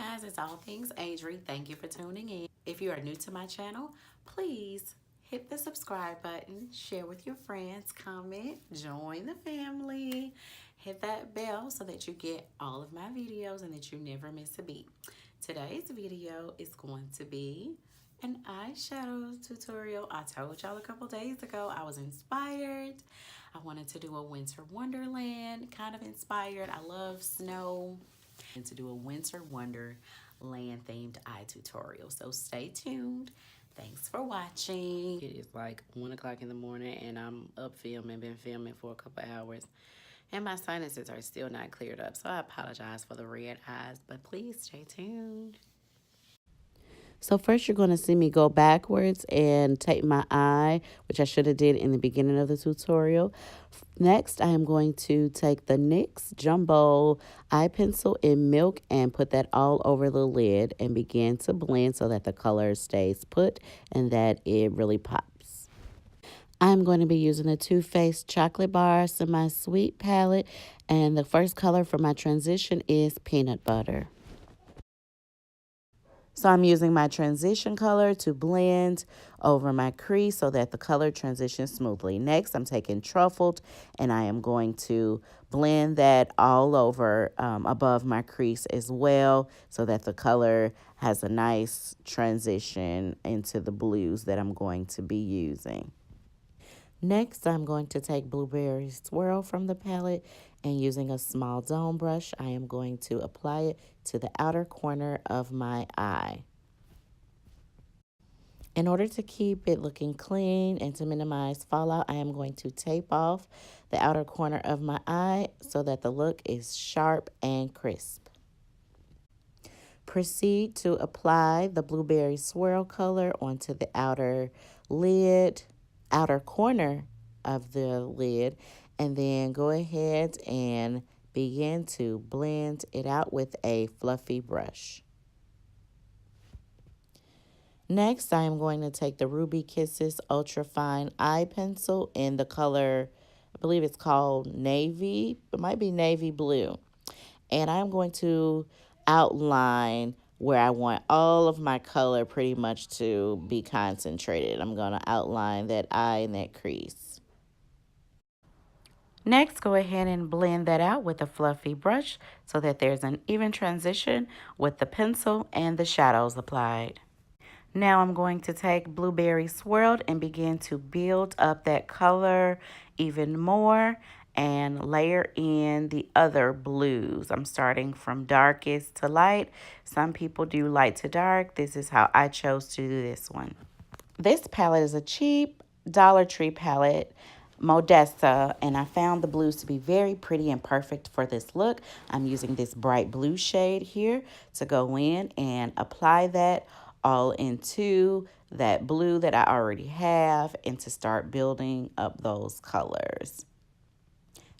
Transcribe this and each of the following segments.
guys, it's all things Adree. Thank you for tuning in. If you are new to my channel, please hit the subscribe button, share with your friends, comment, join the family, hit that bell so that you get all of my videos and that you never miss a beat. Today's video is going to be an eyeshadow tutorial. I told y'all a couple days ago I was inspired. I wanted to do a winter wonderland kind of inspired. I love snow. And to do a winter wonderland themed eye tutorial. So stay tuned. Thanks for watching. It is like 1 o'clock in the morning and I'm up filming, been filming for a couple hours. And my sinuses are still not cleared up. So I apologize for the red eyes, but please stay tuned. So first you're going to see me go backwards and take my eye, which I should have did in the beginning of the tutorial. Next, I am going to take the NYX Jumbo Eye Pencil in Milk and put that all over the lid and begin to blend so that the color stays put and that it really pops. I'm going to be using the Too Faced Chocolate Bar Semi-Sweet palette, and the first color for my transition is Peanut Butter. So I'm using my transition color to blend over my crease so that the color transitions smoothly. Next, I'm taking Truffled and I am going to blend that all over above my crease as well so that the color has a nice transition into the blues that I'm going to be using. Next, I'm going to take Blueberry Swirl from the palette and using a small dome brush, I am going to apply it to the outer corner of my eye. In order to keep it looking clean and to minimize fallout, I am going to tape off the outer corner of my eye so that the look is sharp and crisp. Proceed to apply the Blueberry Swirl color onto the outer corner of the lid, and then go ahead and begin to blend it out with a fluffy brush. Next, I am going to take the Ruby Kisses Ultra Fine Eye Pencil in the color, I believe it's called Navy, it might be Navy Blue. And I'm going to outline where I want all of my color pretty much to be concentrated. I'm going to outline that eye and that crease. Next, go ahead and blend that out with a fluffy brush so that there's an even transition with the pencil and the shadows applied. Now I'm going to take Blueberry Swirled and begin to build up that color even more and layer in the other blues. I'm starting from darkest to light. Some people do light to dark. This is how I chose to do this one. This palette is a cheap Dollar Tree palette, Modesa, and I found the blues to be very pretty and perfect for this look. I'm using this bright blue shade here to go in and apply that all into that blue that I already have and to start building up those colors.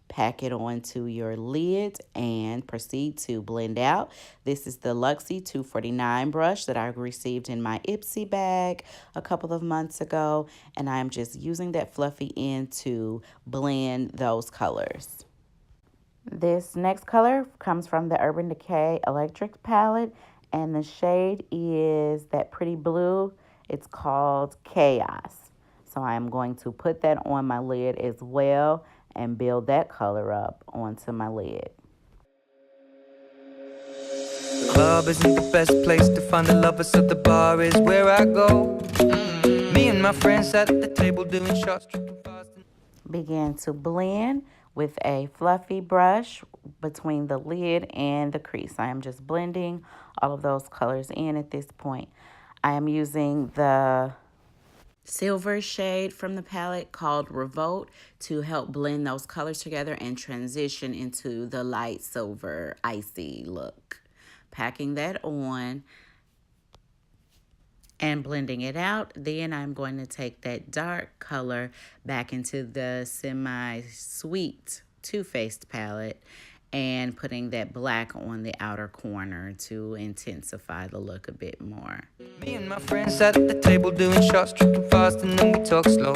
Pack it onto your lid and proceed to blend out. This is the Luxie 249 brush that I received in my Ipsy bag a couple of months ago, and I'm just using that fluffy end to blend those colors. This next color comes from the Urban Decay Electric palette, and the shade is that pretty blue. It's called Chaos. So I'm going to put that on my lid as well and build that color up onto my lid. The club isn't the best place to find the lovers, so the bar is where I go. Me and my friends at the table doing shots, tripping fast. Begin to blend with a fluffy brush between the lid and the crease. I am just blending all of those colors in at this point. I am using the silver shade from the palette called Revolt to help blend those colors together and transition into the light silver icy look. Packing that on and blending it out. Then I'm going to take that dark color back into the semi-sweet Too Faced palette and putting that black on the outer corner to intensify the look a bit more. Me and my friends at the table doing shots, tripping fast, and then we talk slow.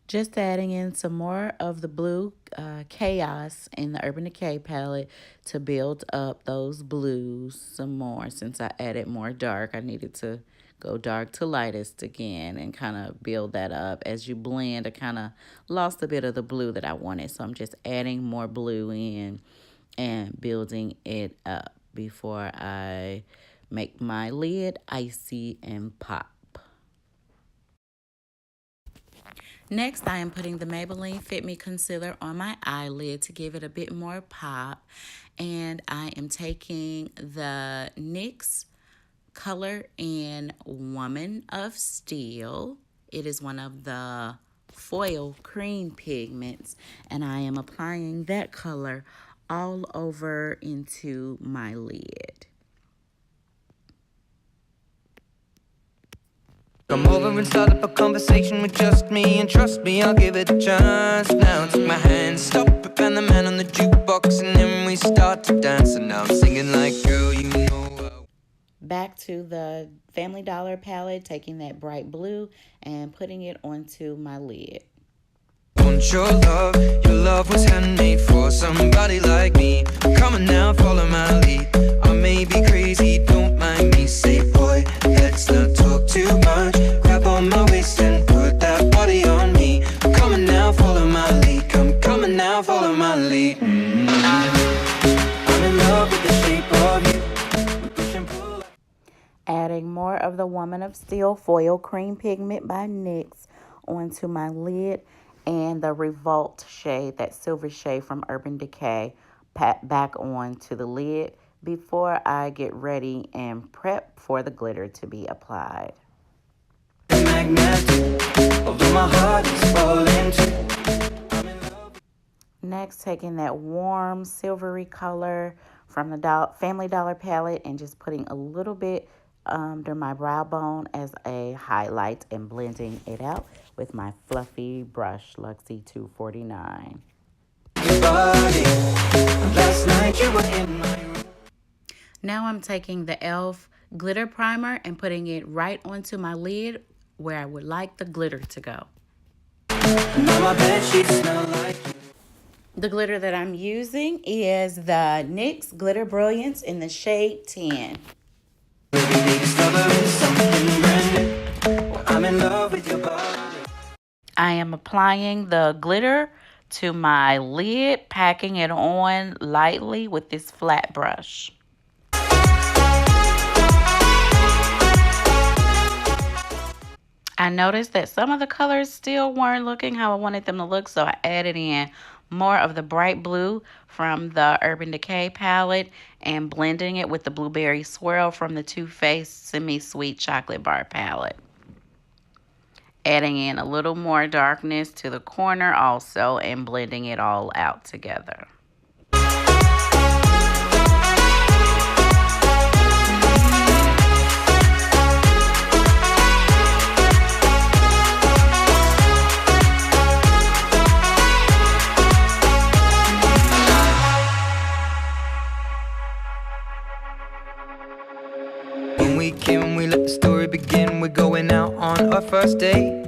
Just adding in some more of the blue Chaos in the Urban Decay palette to build up those blues some more. Since I added more dark, I needed to go dark to lightest again and kind of build that up. As you blend, I kind of lost a bit of the blue that I wanted. So I'm just adding more blue in and building it up before I make my lid icy and pop. Next, I am putting the Maybelline Fit Me Concealer on my eyelid to give it a bit more pop. And I am taking the NYX color in Woman of Steel. It is one of the foil cream pigments. And I am applying that color all over into my lid. Come over and start up a conversation with just me, and trust me, I'll give it a chance. Now take my hand, stop it, and the man on the jukebox, and then we start to dance. And now I'm singing like, girl, you know. Back to the Family Dollar palette, taking that bright blue and putting it onto my lid. Want your love was handmade for somebody like me. Come on now, follow my lead. I may be crazy, don't mind me. Say, boy, let's not talk too much. Grab on my waist and put that body on me. Come on now, follow my lead. Come on now, follow my lead. I'm in love with the shape of you. We push and pull. Adding more of the Woman of Steel Foil Cream Pigment by NYX onto my lid, and the Revolt shade, that silver shade from Urban Decay, back onto the lid before I get ready and prep for the glitter to be applied. Next, taking that warm silvery color from the Family Dollar palette and just putting a little bit under my brow bone as a highlight and blending it out with my fluffy brush, Luxie 249. Now I'm taking the e.l.f. glitter primer and putting it right onto my lid where I would like the glitter to go. The glitter that I'm using is the NYX Glitter Brilliance in the shade 10. I am applying the glitter to my lid, packing it on lightly with this flat brush. I noticed that some of the colors still weren't looking how I wanted them to look, so I added in more of the bright blue from the Urban Decay palette and blending it with the Blueberry Swirl from the Too Faced Semi-Sweet Chocolate Bar palette. Adding in a little more darkness to the corner also and blending it all out together. When we let the story begin, we're going out on our first date.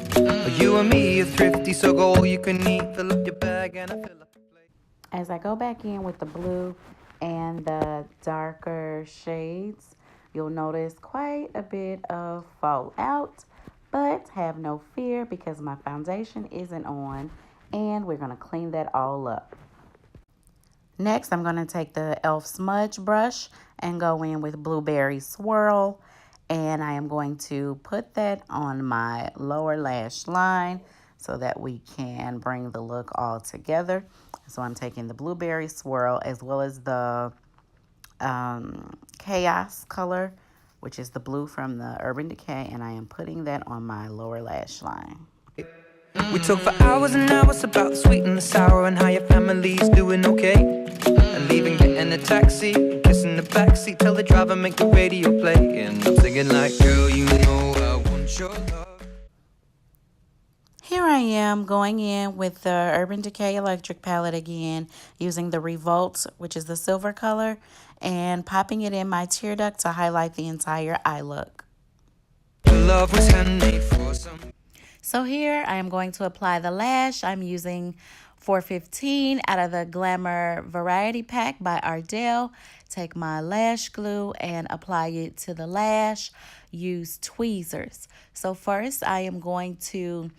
You and me are thrifty, so go all you can eat. Fill up your bag and I fill up the plate. As I go back in with the blue and the darker shades, you'll notice quite a bit of fallout, but have no fear because my foundation isn't on and we're going to clean that all up. Next, I'm going to take the e.l.f. smudge brush and go in with Blueberry Swirl, and I am going to put that on my lower lash line so that we can bring the look all together. So I'm taking the Blueberry Swirl as well as the Chaos color, which is the blue from the Urban Decay, and I am putting that on my lower lash line. We talk for hours and hours about the sweet and the sour and how your family's doing okay. And leaving, getting a taxi, kissing the backseat, tell the driver make the radio play. And I'm singing like, girl, you know I want your love. Here I am going in with the Urban Decay Electric palette again, using the Revolt, which is the silver color, and popping it in my tear duct to highlight the entire eye look. Your love was handmade for some. So here I am going to apply the lash. I'm using 415 out of the Glamour Variety Pack by Ardell. Take my lash glue and apply it to the lash. Use tweezers. So first I am going to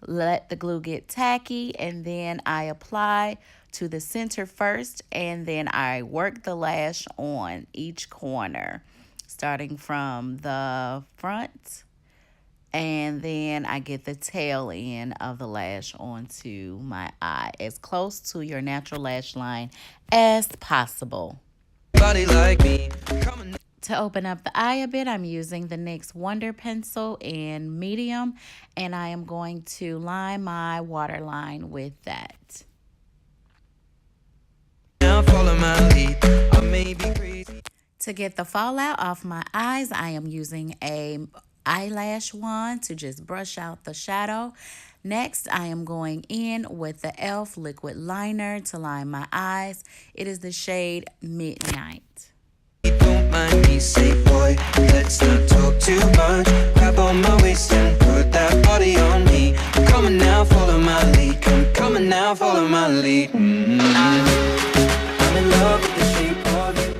let the glue get tacky, and then I apply to the center first, and then I work the lash on each corner, starting from the front, and then I get the tail end of the lash onto my eye, as close to your natural lash line as possible. Body like me, coming. To open up the eye a bit, I'm using the NYX Wonder Pencil in medium, and I am going to line my waterline with that. Now follow my lead. I may be crazy. To get the fallout off my eyes, I am using a eyelash wand to just brush out the shadow. Next, I am going in with the e.l.f. liquid liner to line my eyes. It is the shade Midnight. Don't mind me, say boy, let's not talk too much. Grab on my waist and put that body on me. I'm coming now, follow my lead. Come coming now, follow my lead. I'm in love with the shape of you.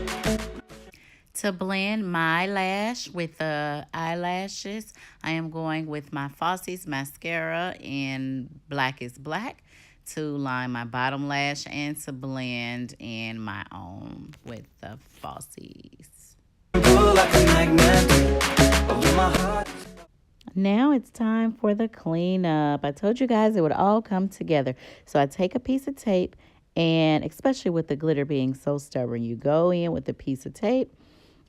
To blend my lash with the eyelashes, I am going with my Falsies mascara in Blackest Black to line my bottom lash and to blend in my own with the Falsies. Pull like a magnet over my heart. Now it's time for the cleanup. I told you guys it would all come together. So I take a piece of tape, and especially with the glitter being so stubborn, you go in with a piece of tape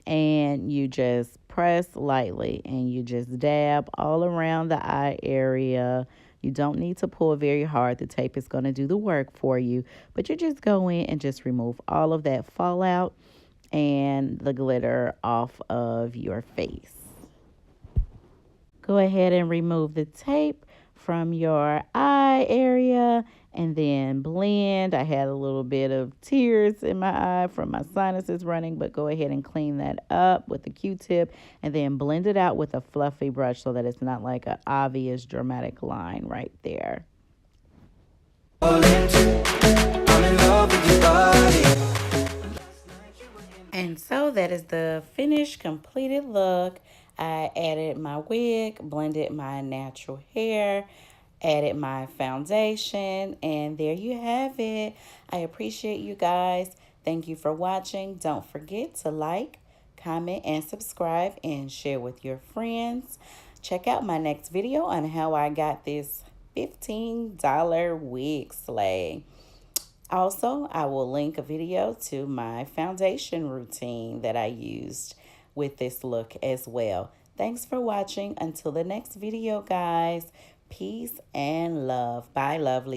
and you just press lightly and you just dab all around the eye area. You don't need to pull very hard. The tape is going to do the work for you, but you just go in and just remove all of that fallout and the glitter off of your face. Go ahead and remove the tape from your eye area and then blend. I had a little bit of tears in my eye from my sinuses running, but go ahead and clean that up with a Q-tip and then blend it out with a fluffy brush so that it's not like an obvious dramatic line right there. I'm in love with your body. And so that is the finished, completed look. I added my wig, blended my natural hair, added my foundation, and there you have it. I appreciate you guys. Thank you for watching. Don't forget to like, comment, and subscribe, and share with your friends. Check out my next video on how I got this $15 wig sleigh. Also, I will link a video to my foundation routine that I used with this look as well. Thanks for watching. Until the next video, guys. Peace and love. Bye, lovely.